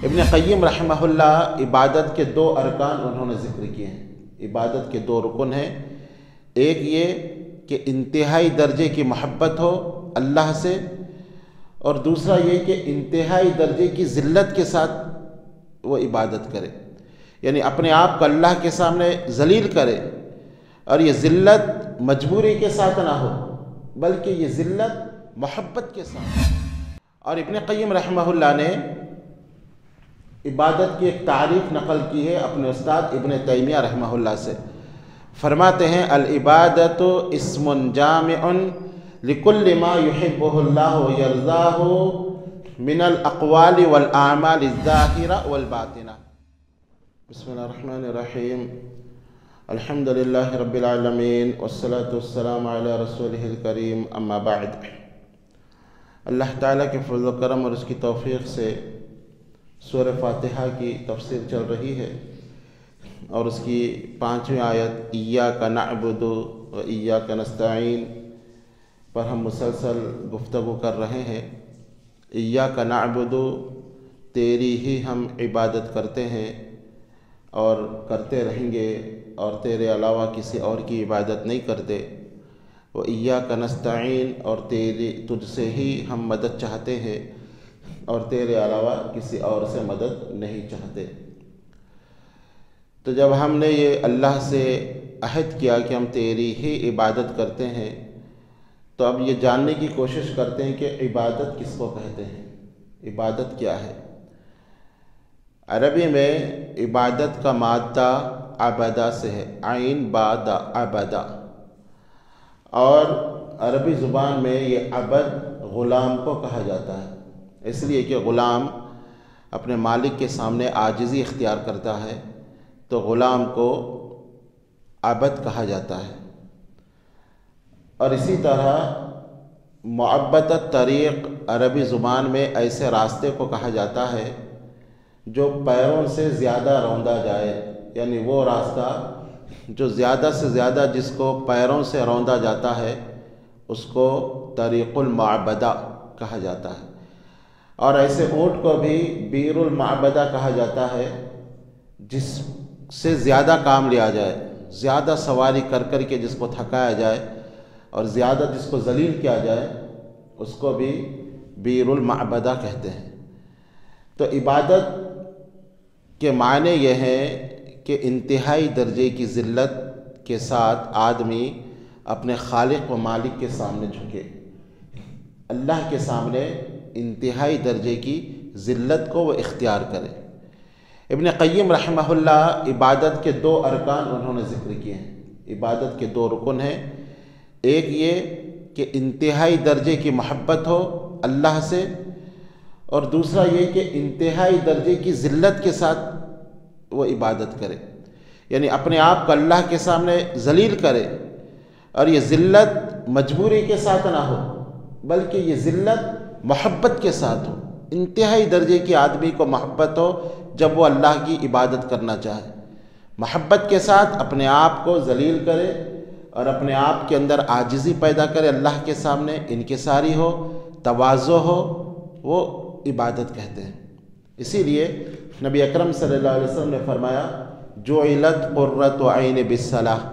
ابن قیم رحمہ اللہ عبادت کے دو ارکان انہوں نے ذکر کیے ہیں۔ عبادت کے دو رکن ہیں، ایک یہ کہ انتہائی درجے کی محبت ہو اللہ سے، اور دوسرا یہ کہ انتہائی درجے کی ذلت کے ساتھ وہ عبادت کرے، یعنی اپنے آپ کو اللہ کے سامنے ذلیل کرے، اور یہ ذلت مجبوری کے ساتھ نہ ہو بلکہ یہ ذلت محبت کے ساتھ۔ اور ابن قیم رحمہ اللہ نے عبادت کی ایک تعریف نقل کی ہے اپنے استاد ابن تیمیہ رحمہ اللہ سے، فرماتے ہیں العبادت اسم جامع لکل ما یحبہ اللہ ویرضاہ من الاقوال والاعمال الظاہرہ والباطنہ۔ بسم اللہ الرحمن الرحیم، الحمد للہ رب العالمین والصلاة والسلام علی رسولہ الکریم، اما بعد۔ اللہ تعالیٰ کے فضل و کرم اور اس کی توفیق سے سورہ فاتحہ کی تفسیر چل رہی ہے، اور اس کی 5ویں آیت ایاک نعبد و ایاک نستعین پر ہم مسلسل گفتگو کر رہے ہیں۔ ایاک نعبد، تیری ہی ہم عبادت کرتے ہیں اور کرتے رہیں گے، اور تیرے علاوہ کسی اور کی عبادت نہیں کرتے۔ و ایاک نستعین، اور تجھ سے ہی ہم مدد چاہتے ہیں اور تیرے علاوہ کسی اور سے مدد نہیں چاہتے۔ تو جب ہم نے یہ اللہ سے عہد کیا کہ ہم تیری ہی عبادت کرتے ہیں، تو اب یہ جاننے کی کوشش کرتے ہیں کہ عبادت کس کو کہتے ہیں، عبادت کیا ہے۔ عربی میں عبادت کا مادہ عبدہ سے ہے، عین باد عبدہ، اور عربی زبان میں یہ عبد غلام کو کہا جاتا ہے، اس لیے کہ غلام اپنے مالک کے سامنے عاجزی اختیار کرتا ہے تو غلام کو عبد کہا جاتا ہے۔ اور اسی طرح معبد الطریق عربی زبان میں ایسے راستے کو کہا جاتا ہے جو پیروں سے زیادہ روندا جائے، یعنی وہ راستہ جو زیادہ سے زیادہ جس کو پیروں سے روندا جاتا ہے اس کو طریق المعبدہ کہا جاتا ہے۔ اور ایسے اونٹ کو بھی بیر المعبدہ کہا جاتا ہے جس سے زیادہ کام لیا جائے، زیادہ سواری کر کر کے جس کو تھکایا جائے اور زیادہ جس کو ذلیل کیا جائے اس کو بھی بیر المعبدہ کہتے ہیں۔ تو عبادت کے معنی یہ ہیں کہ انتہائی درجے کی ذلت کے ساتھ آدمی اپنے خالق و مالک کے سامنے جھکے، اللہ کے سامنے انتہائی درجے کی ذلت کو وہ اختیار کرے۔ ابن قیم رحمہ اللہ عبادت کے دو ارکان انہوں نے ذکر کیے ہیں، عبادت کے دو رکن ہیں، ایک یہ کہ انتہائی درجے کی محبت ہو اللہ سے، اور دوسرا یہ کہ انتہائی درجے کی ذلت کے ساتھ وہ عبادت کرے، یعنی اپنے آپ کو اللہ کے سامنے ذلیل کرے، اور یہ ذلت مجبوری کے ساتھ نہ ہو بلکہ یہ ذلت محبت کے ساتھ ہو۔ انتہائی درجے کی آدمی کو محبت ہو جب وہ اللہ کی عبادت کرنا چاہے، محبت کے ساتھ اپنے آپ کو ذلیل کرے اور اپنے آپ کے اندر عاجزی پیدا کرے، اللہ کے سامنے انکساری ہو، تواضع ہو، وہ عبادت کہتے ہیں۔ اسی لیے نبی اکرم صلی اللہ علیہ وسلم نے فرمایا جعلت قرۃ عین بالصلاۃ،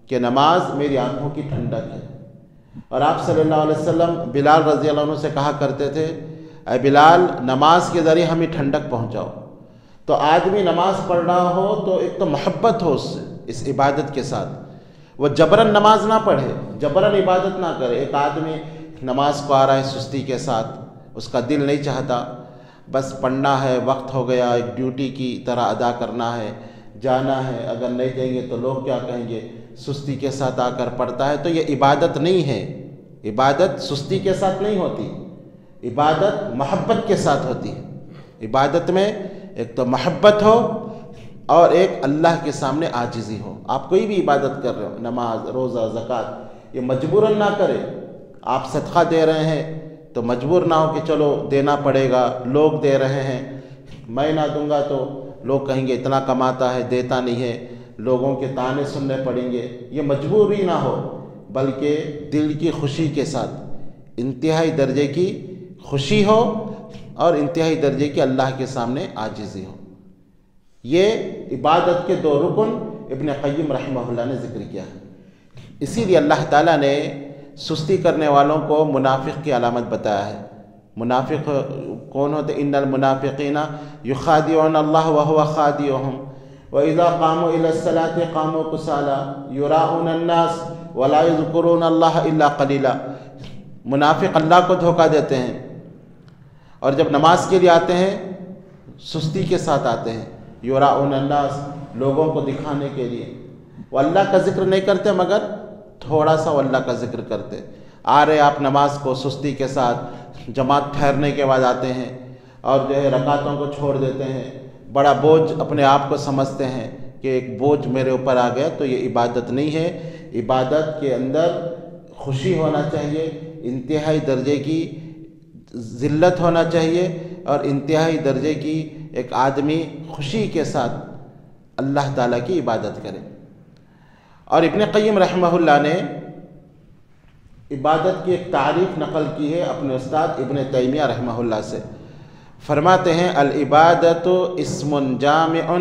کہ نماز میری آنکھوں کی ٹھنڈک ہے۔ اور آپ صلی اللہ علیہ وسلم بلال رضی اللہ عنہ سے کہا کرتے تھے اے بلال نماز کے ذریعے ہمیں ٹھنڈک پہنچاؤ۔ تو آدمی نماز پڑھ رہا ہو تو ایک تو محبت ہو اس سے، اس عبادت کے ساتھ، وہ جبراً نماز نہ پڑھے، جبراً عبادت نہ کرے۔ ایک آدمی نماز کو آ رہا ہے سستی کے ساتھ، اس کا دل نہیں چاہتا، بس پڑھنا ہے، وقت ہو گیا، ایک ڈیوٹی کی طرح ادا کرنا ہے، جانا ہے، اگر نہیں دیں گے تو لوگ کیا کہیں گے، سستی کے ساتھ آ کر پڑھتا ہے، تو یہ عبادت نہیں ہے۔ عبادت سستی کے ساتھ نہیں ہوتی، عبادت محبت کے ساتھ ہوتی ہے۔ عبادت میں ایک تو محبت ہو اور ایک اللہ کے سامنے عاجزی ہو۔ آپ کوئی بھی عبادت کر رہے ہو، نماز، روزہ، زکوٰۃ، یہ مجبوراً نہ کرے۔ آپ صدقہ دے رہے ہیں تو مجبور نہ ہو کہ چلو دینا پڑے گا، لوگ دے رہے ہیں، میں نہ دوں گا تو لوگ کہیں گے اتنا کماتا ہے دیتا نہیں ہے، لوگوں کے طعنے سننے پڑیں گے، یہ مجبوری نہ ہو بلکہ دل کی خوشی کے ساتھ، انتہائی درجے کی خوشی ہو اور انتہائی درجے کی اللہ کے سامنے عاجزی ہو۔ یہ عبادت کے 2 رکن ابن قیم رحمہ اللہ نے ذکر کیا ہے۔ اسی لیے اللہ تعالیٰ نے سستی کرنے والوں کو منافق کی علامت بتایا ہے۔ منافق کون ہوتے؟ ان المنافقین یخادعون اللہ وهو خادعهم وَإِذَا قَامُوا إِلَى الصَّلَاةِ قَامُوا كُسَالَىٰ يُرَاءُونَ النَّاسَ وَلَا يَذْكُرُونَ اللَّهَ إِلَّا قَلِيلًا۔ منافق اللہ کو دھوکہ دیتے ہیں اور جب نماز کے لیے آتے ہیں سستی کے ساتھ آتے ہیں۔ یُرَاءُونَ النَّاسَ، لوگوں کو دکھانے کے لیے، وہ اللہ کا ذکر نہیں کرتے مگر تھوڑا سا وہ اللہ کا ذکر کرتے۔ آ رہے آپ نماز کو سستی کے ساتھ، جماعت ٹھہرنے کے بعد آتے ہیں اور جو ہے رکعتوں کو چھوڑ دیتے ہیں، بڑا بوجھ اپنے آپ کو سمجھتے ہیں کہ ایک بوجھ میرے اوپر آ گیا۔ تو یہ عبادت نہیں ہے۔ عبادت کے اندر خوشی ہونا چاہیے، انتہائی درجے کی ذلت ہونا چاہیے اور انتہائی درجے کی ایک آدمی خوشی کے ساتھ اللہ تعالیٰ کی عبادت کرے۔ اور ابن قیم رحمہ اللہ نے عبادت کی ایک تعریف نقل کی ہے اپنے استاد ابن تیمیہ رحمہ اللہ سے۔ فرماتے ہیں العبادت اسم جامع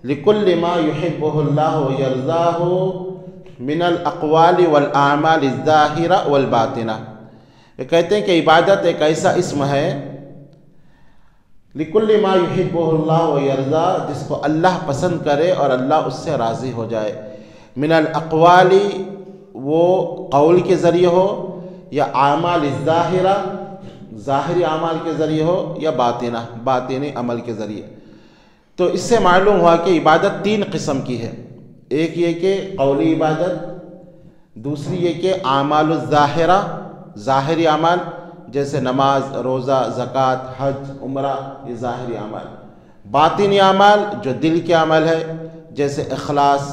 لکل ما یحبہ اللہ ویرضاہ من الاقوال والاعمال الظاہرہ والباطنہ۔ یہ کہتے ہیں کہ عبادت ایک ایسا اسم ہے لکل ما یحبہ اللہ ویرضاہ، جس کو اللہ پسند کرے اور اللہ اس سے راضی ہو جائے۔ من الاقوال، وہ قول کے ذریعے ہو، یا اعمال الظاہرہ، ظاہری اعمال کے ذریعے ہو، یا باطنہ، باطنی عمل کے ذریعے۔ تو اس سے معلوم ہوا کہ عبادت 3 قسم کی ہے۔ ایک یہ کہ قولی عبادت، دوسری یہ کہ اعمال الظاہرہ، ظاہری اعمال جیسے نماز، روزہ، زکوٰۃ، حج، عمرہ، یہ ظاہری اعمال۔ باطنی اعمال جو دل کے عمل ہے جیسے اخلاص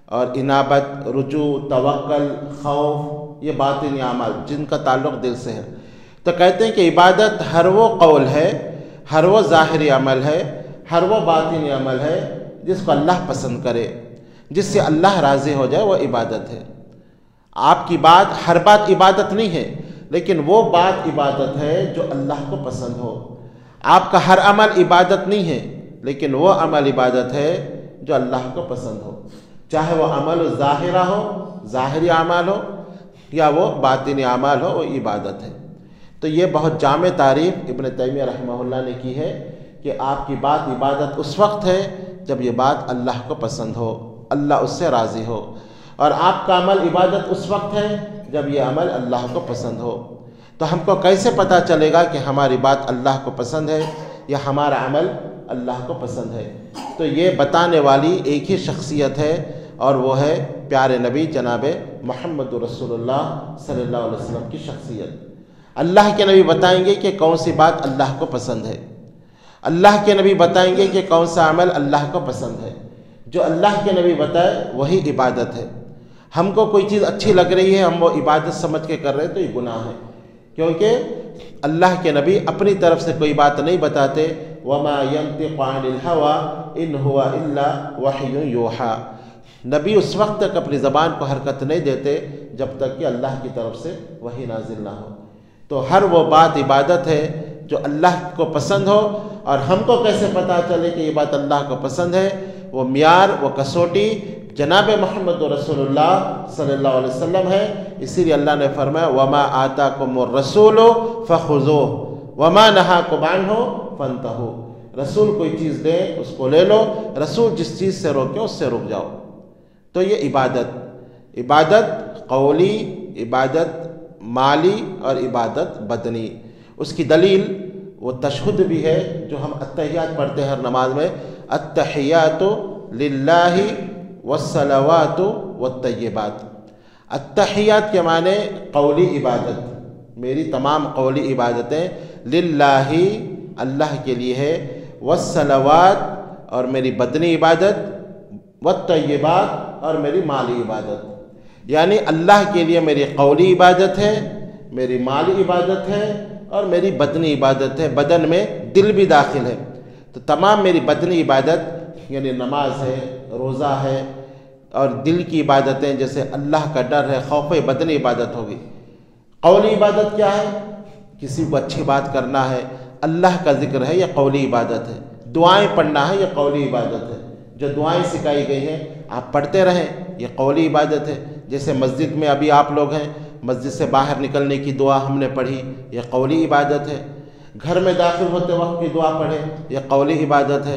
اور انابت، رجوع، توکل، خوف، یہ باطنی اعمال جن کا تعلق دل سے ہے۔ تو کہتے ہیں کہ عبادت ہر وہ قول ہے، ہر وہ ظاہری عمل ہے، ہر وہ باطنی عمل ہے جس کو اللہ پسند کرے، جس سے اللہ راضی ہو جائے، وہ عبادت ہے۔ آپ کی بات ہر بات عبادت نہیں ہے، لیکن وہ بات عبادت ہے جو اللہ کو پسند ہو۔ آپ کا ہر عمل عبادت نہیں ہے، لیکن وہ عمل عبادت ہے جو اللہ کو پسند ہو، چاہے وہ عمل ظاہرہ ہو، ظاہری اعمال ہو، یا وہ باطنی اعمال ہو، وہ عبادت ہے۔ تو یہ بہت جامع تعریف ابن تیمیہ رحمہ اللہ نے کی ہے کہ آپ کی بات عبادت اس وقت ہے جب یہ بات اللہ کو پسند ہو، اللہ اس سے راضی ہو، اور آپ کا عمل عبادت اس وقت ہے جب یہ عمل اللہ کو پسند ہو۔ تو ہم کو کیسے پتہ چلے گا کہ ہماری بات اللہ کو پسند ہے یا ہمارا عمل اللہ کو پسند ہے؟ تو یہ بتانے والی ایک ہی شخصیت ہے، اور وہ ہے پیارے نبی جناب محمد رسول اللہ صلی اللہ علیہ وسلم کی شخصیت۔ اللہ کے نبی بتائیں گے کہ کون سی بات اللہ کو پسند ہے، اللہ کے نبی بتائیں گے کہ کون سا عمل اللہ کو پسند ہے۔ جو اللہ کے نبی بتائے وہی عبادت ہے۔ ہم کو کوئی چیز اچھی لگ رہی ہے، ہم وہ عبادت سمجھ کے کر رہے ہیں، تو یہ گناہ ہے، کیونکہ اللہ کے نبی اپنی طرف سے کوئی بات نہیں بتاتے۔ وما ينطق عن الهوى ان هو الا وحی یوحى۔ نبی اس وقت تک اپنی زبان کو حرکت نہیں دیتے جب تک کہ اللہ کی طرف سے وحی نازل نہ ہو۔ تو ہر وہ بات عبادت ہے جو اللہ کو پسند ہو، اور ہم کو کیسے پتہ چلے کہ یہ بات اللہ کو پسند ہے؟ وہ معیار، وہ کسوٹی جناب محمد رسول اللہ صلی اللہ علیہ وسلم ہے۔ اسی لیے اللہ نے فرمایا وما آتاکم الرسول فخذوہ وما نہاکم عنہ فانتہوا۔ رسول کوئی چیز دے اس کو لے لو، رسول جس چیز سے روکے اس سے رک جاؤ۔ تو یہ عبادت قولی، عبادت مالی اور عبادت بدنی۔ اس کی دلیل وہ تشہد بھی ہے جو ہم التحیات پڑھتے ہیں ہر نماز میں، التحیات للہ والصلوات والطیبات۔ التحیات کے معنی قولی عبادت، میری تمام قولی عبادتیں للہ، اللہ کے لیے ہے، والصلوات، اور میری بدنی عبادت، والطیبات، اور میری مالی عبادت۔ یعنی اللہ کے لیے میری قولی عبادت ہے، میری مالی عبادت ہے، اور میری بدنی عبادت ہے۔ بدن میں دل بھی داخل ہے، تو تمام میری بدنی عبادت یعنی نماز ہے، روزہ ہے، اور دل کی عبادتیں جیسے اللہ کا ڈر ہے، خوف، بدنی عبادت ہوگی۔ قولی عبادت کیا ہے؟ کسی کو اچھی بات کرنا ہے، اللہ کا ذکر ہے، یہ قولی عبادت ہے۔ دعائیں پڑھنا ہے، یہ قولی عبادت ہے۔ جو دعائیں سکھائی گئی ہیں آپ پڑھتے رہیں، یہ قولی عبادت ہے۔ جیسے مسجد میں ابھی آپ لوگ ہیں، مسجد سے باہر نکلنے کی دعا ہم نے پڑھی، یہ قولی عبادت ہے۔ گھر میں داخل ہوتے وقت کی دعا پڑھیں، یہ قولی عبادت ہے۔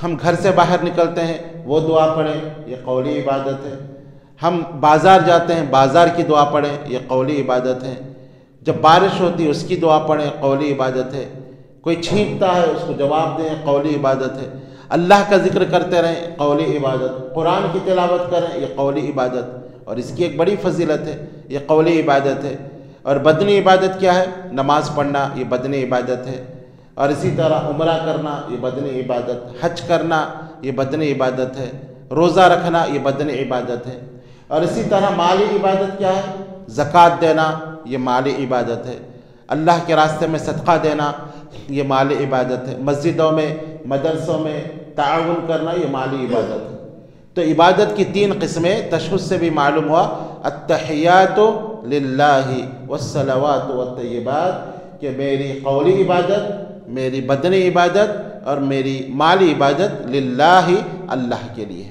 ہم گھر سے باہر نکلتے ہیں وہ دعا پڑھیں، یہ قولی عبادت ہے۔ ہم بازار جاتے ہیں، بازار کی دعا پڑھیں، یہ قولی عبادت ہے۔ جب بارش ہوتی ہے اس کی دعا پڑھیں، قولی عبادت ہے۔ کوئی چھینکتا ہے اس کو جواب دیں، قولی عبادت ہے۔ اللہ کا ذکر کرتے رہیں، قولی عبادت۔ قرآن کی تلاوت کریں، یہ قولی عبادت، اور اس کی ایک بڑی فضیلت ہے، یہ قولی عبادت ہے۔ اور بدنی عبادت کیا ہے؟ نماز پڑھنا، یہ بدنی عبادت ہے۔ اور اسی طرح عمرہ کرنا، یہ بدنی عبادت، حج کرنا، یہ بدنی عبادت ہے، روزہ رکھنا، یہ بدنی عبادت ہے۔ اور اسی طرح مالی عبادت کیا ہے؟ زکوٰۃ دینا، یہ مالی عبادت ہے۔ اللہ کے راستے میں صدقہ دینا، یہ مالی عبادت ہے۔ مسجدوں میں، مدرسوں میں تعاون کرنا، یہ مالی عبادت ہے۔ تو عبادت کی 3 قسمیں تشہد سے بھی معلوم ہوا، التحیات للہ والصلوات والطیبات، کہ میری قولی عبادت، میری بدنی عبادت اور میری مالی عبادت للہ، اللہ کے لیے۔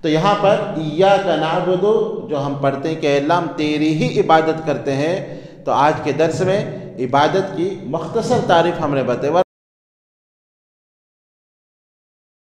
تو یہاں پر ایاک نعبد جو ہم پڑھتے ہیں کہ اے اللہ ہم تیری ہی عبادت کرتے ہیں، تو آج کے درس میں عبادت کی مختصر تعریف ہم نے بتائی۔